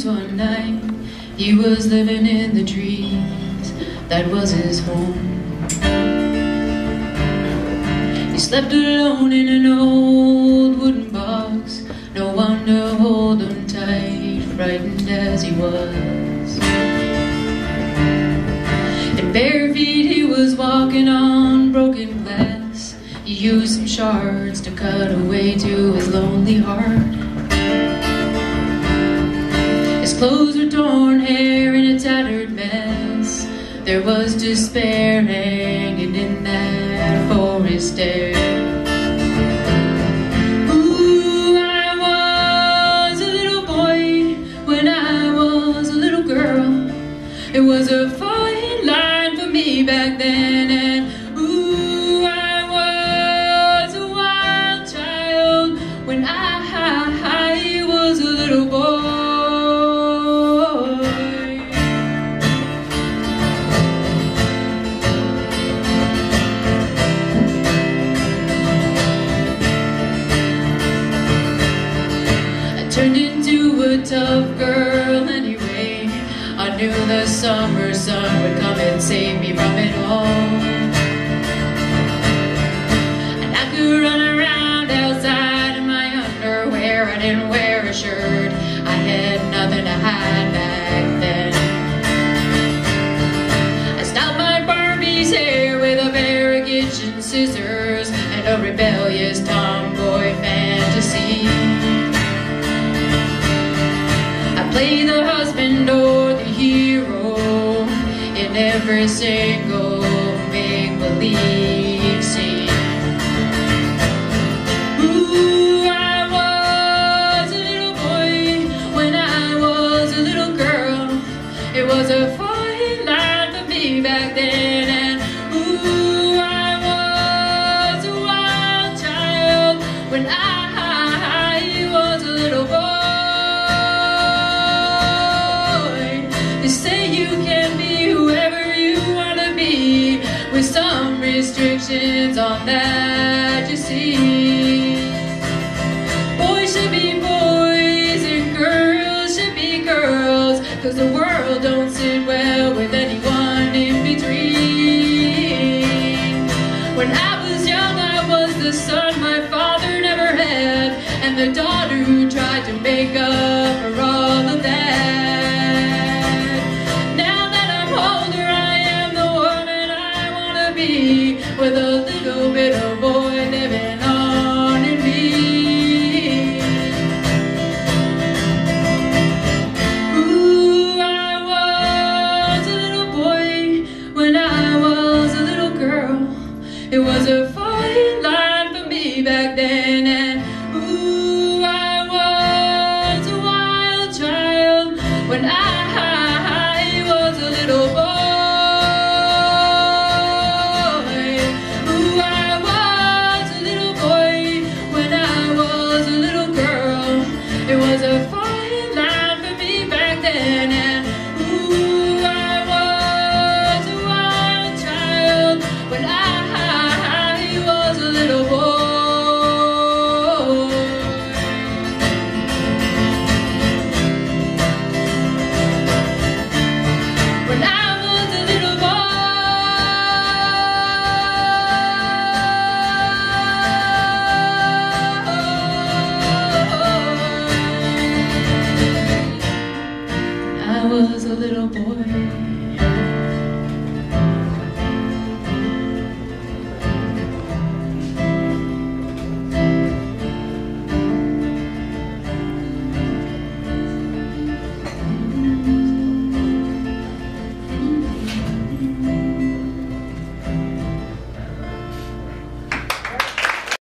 times one night he was living in the trees, that was his home. He slept alone in an old wooden box, no one to hold him tight, frightened as he was. In bare feet he was walking on broken glass. He used some shards to cut away to his lonely heart. His clothes were torn, hair in a tattered mess. There was despair hanging in that forest air. Ooh, I was a little boy when I was a little girl. It was a fine line for me back then, and ooh, I was a wild child when I was a little boy. Turned into a tough girl anyway. I knew the summer sun would come and save me from it all. And I could run around outside in my underwear. I didn't wear a shirt, I had nothing to hide back then. I styled my Barbie's hair with a pair of kitchen scissors and a rebellious tomboy fantasy. Play the husband or the hero in every single make-believe scene. Ooh, I was a little boy when I was a little girl. It was a fine line for me back then, and ooh, I was a wild child when I was a little boy. They say you can be whoever you want to be, with some restrictions on that, you see. Boys should be boys and girls should be girls, 'cause the world don't sit well with anyone in between. When I was young I was the son my father never had, and the daughter who tried to make up for all of that. With a little bit of boy living on in me. Ooh, I was a little boy when I was a little girl. It was a fine line for me back then, and ooh, I was a wild child when I was a little boy. It was a fine line for me back then, and ooh, I was a wild child when I was a little boy. When I was a little boy. I was a little boy.